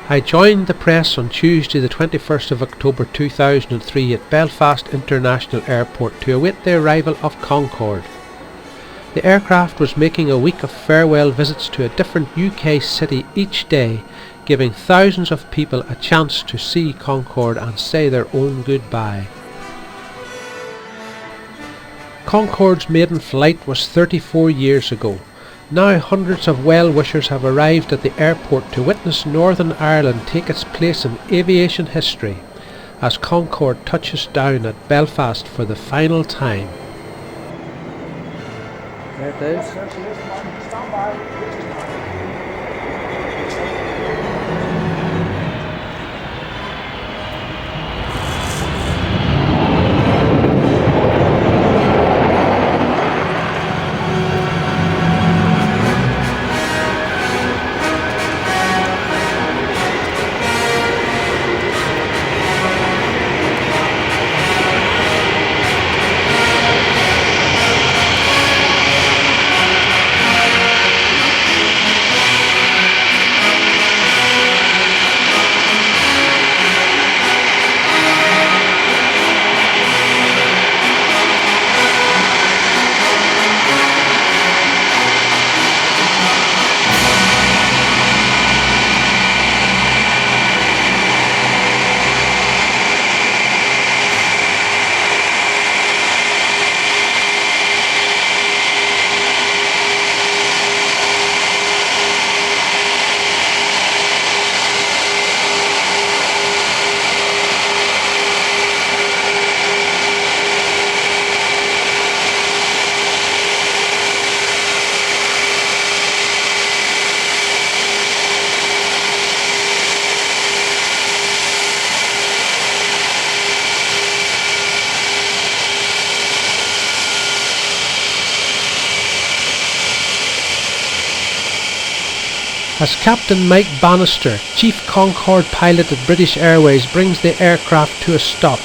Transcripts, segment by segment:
I joined the press on Tuesday the 21st of October 2003 at Belfast International Airport to await the arrival of Concorde. The aircraft was making a week of farewell visits to a different UK city each day, giving thousands of people a chance to see Concorde and say their own goodbye. Concorde's maiden flight was 34 years ago. Now hundreds of well-wishers have arrived at the airport to witness Northern Ireland take its place in aviation history as Concorde touches down at Belfast for the final time. There it is. Stand by. As Captain Mike Bannister, Chief Concorde pilot at British Airways, brings the aircraft to a stop,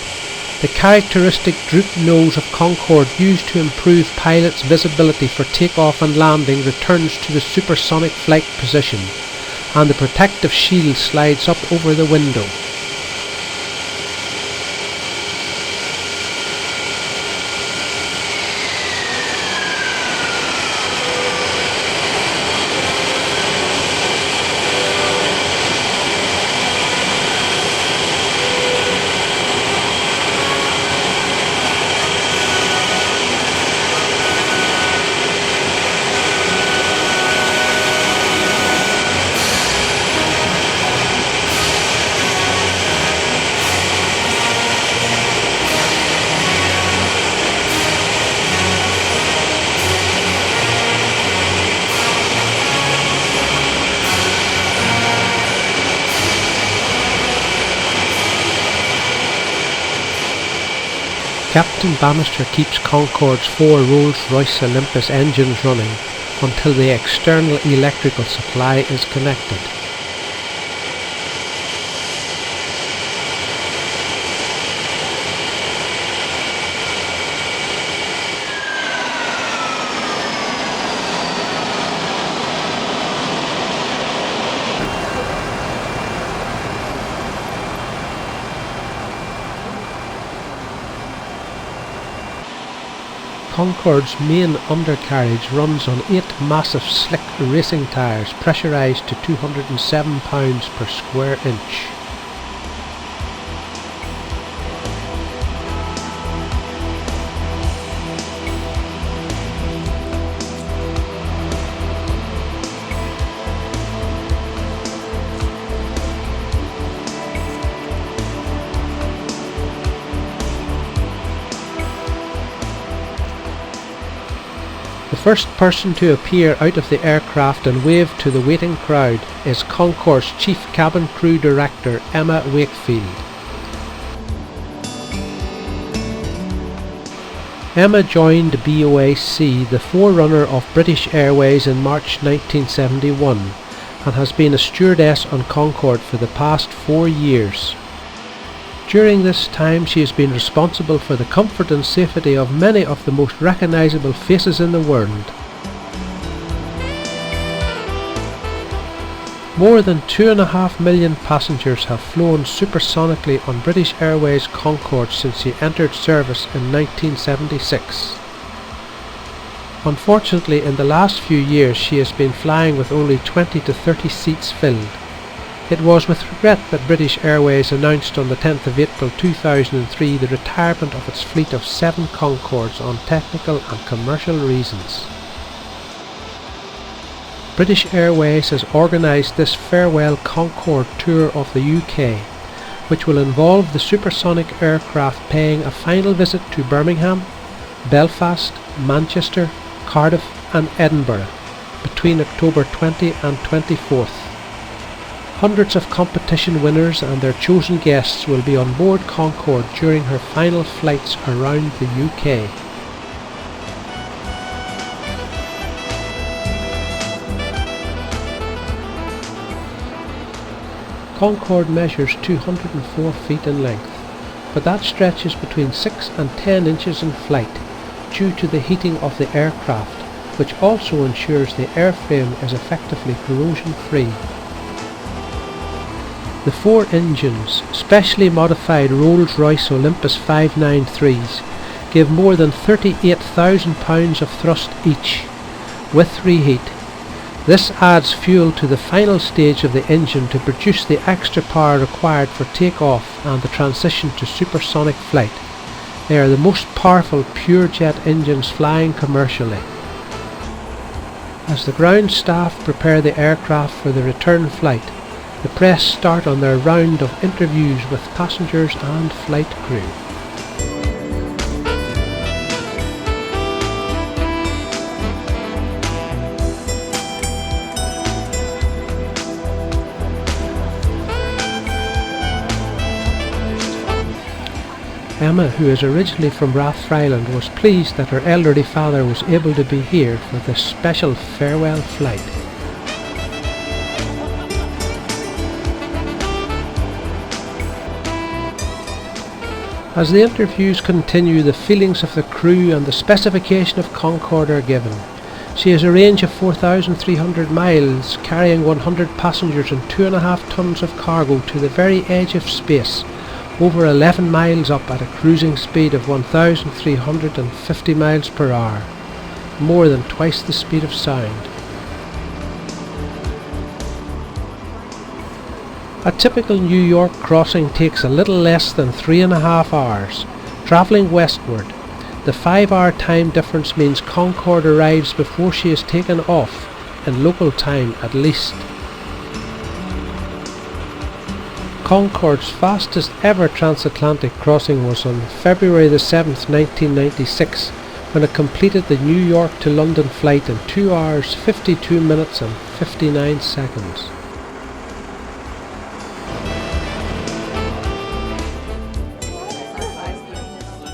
the characteristic drooped nose of Concorde, used to improve pilots' visibility for takeoff and landing, returns to the supersonic flight position, and the protective shield slides up over the window. Captain Bannister keeps Concorde's 4 Rolls-Royce Olympus engines running until the external electrical supply is connected. Concorde's main undercarriage runs on 8 massive slick racing tyres pressurised to 207 pounds per square inch. The first person to appear out of the aircraft and wave to the waiting crowd is Concorde's Chief Cabin Crew Director, Emma Wakefield. Emma joined BOAC, the forerunner of British Airways, in March 1971 and has been a stewardess on Concorde for the past 4 years. During this time she has been responsible for the comfort and safety of many of the most recognisable faces in the world. More than 2.5 million passengers have flown supersonically on British Airways Concorde since she entered service in 1976. Unfortunately, in the last few years she has been flying with only 20 to 30 seats filled. It was with regret that British Airways announced on the 10th of April 2003 the retirement of its fleet of 7 Concordes on technical and commercial reasons. British Airways has organised this farewell Concorde tour of the UK, which will involve the supersonic aircraft paying a final visit to Birmingham, Belfast, Manchester, Cardiff and Edinburgh between October 20 and 24th. Hundreds of competition winners and their chosen guests will be on board Concorde during her final flights around the UK. Concorde measures 204 feet in length, but that stretches between 6 and 10 inches in flight due to the heating of the aircraft, which also ensures the airframe is effectively corrosion-free. The 4 engines, specially modified Rolls-Royce Olympus 593s, give more than 38,000 pounds of thrust each, with reheat. This adds fuel to the final stage of the engine to produce the extra power required for takeoff and the transition to supersonic flight. They are the most powerful pure jet engines flying commercially. As the ground staff prepare the aircraft for the return flight, the press start on their round of interviews with passengers and flight crew. Emma, who is originally from Rathfriland, was pleased that her elderly father was able to be here for this special farewell flight. As the interviews continue, the feelings of the crew and the specification of Concorde are given. She has a range of 4,300 miles, carrying 100 passengers and 2.5 tons of cargo to the very edge of space, over 11 miles up at a cruising speed of 1,350 miles per hour, more than twice the speed of sound. A typical New York crossing takes a little less than 3.5 hours. Travelling westward, the 5-hour time difference means Concorde arrives before she is taken off, in local time at least. Concorde's fastest ever transatlantic crossing was on February the 7th, 1996, when it completed the New York to London flight in 2 hours, 52 minutes and 59 seconds.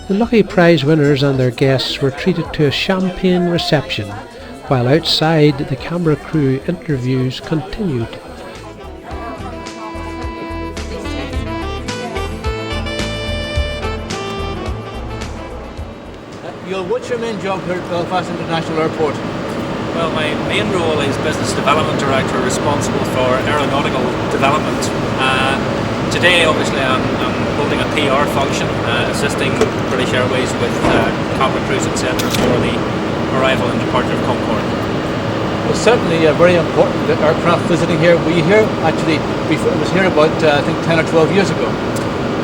The lucky prize winners and their guests were treated to a champagne reception, while outside the camera crew interviews continued. What's your main job here at Belfast International Airport? Well, my main role is Business Development Director, responsible for aeronautical development. Today, obviously, I'm holding a PR function, assisting British Airways with cabin crews, etc. for the arrival and departure of Concorde. Well, certainly very important aircraft visiting here. We here actually, it was here about I think 10 or 12 years ago.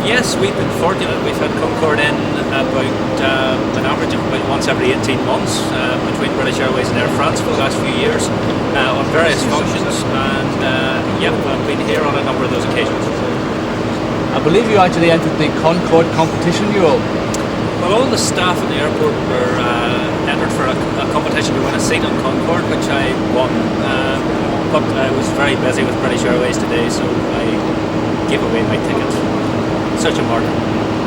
Yes, we've been fortunate. We've had Concorde in about an average of about once every 18 months between British Airways and Air France for the last few years on various functions, and I've been here on a number of those occasions. I believe you actually entered the Concorde competition, you all. Well, all the staff at the airport were entered for a competition to win a seat on Concorde, which I won, but I was very busy with British Airways today, so I gave away my ticket. Such a martyr.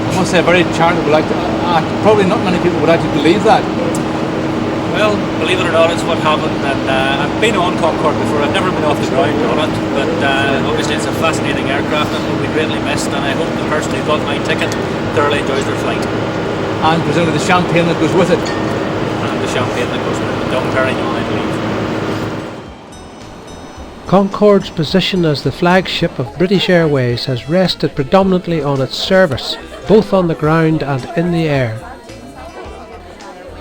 I must say, very charitable act. Probably not many people would actually believe that. Well, believe it or not, it's what happened, and I've been on Concorde before. I've never been off the ground on it, but obviously it's a fascinating aircraft and will be greatly missed, and I hope the person who got my ticket thoroughly enjoys their flight. And presumably the champagne that goes with it. And the champagne that goes with it. Dom Perignon, I believe. Concorde's position as the flagship of British Airways has rested predominantly on its service, both on the ground and in the air.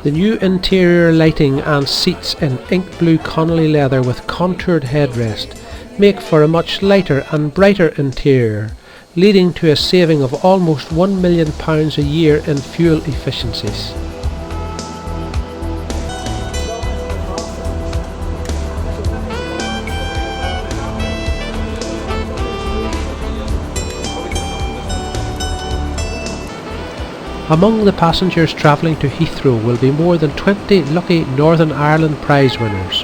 The new interior lighting and seats in ink blue Connolly leather with contoured headrest make for a much lighter and brighter interior, leading to a saving of almost £1 million a year in fuel efficiencies. Among the passengers travelling to Heathrow will be more than 20 lucky Northern Ireland prize winners,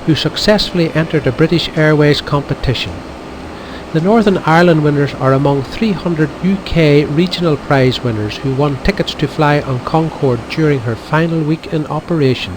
who successfully entered a British Airways competition. The Northern Ireland winners are among 300 UK regional prize winners who won tickets to fly on Concorde during her final week in operation.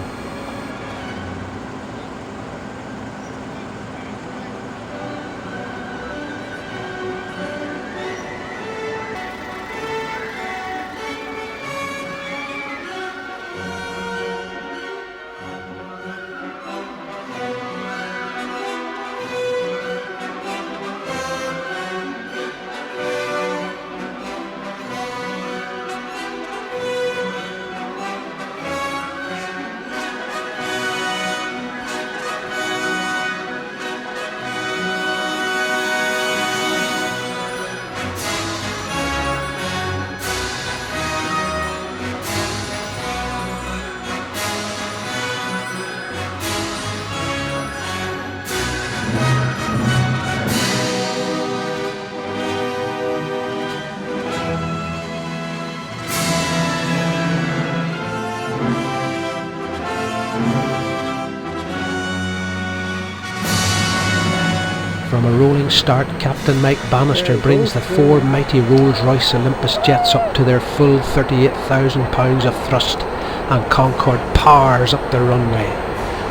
From a rolling start, Captain Mike Bannister brings the four mighty Rolls-Royce Olympus jets up to their full 38,000 pounds of thrust, and Concorde powers up the runway.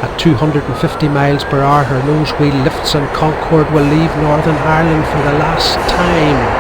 At 250 miles per hour, her nose wheel lifts and Concorde will leave Northern Ireland for the last time.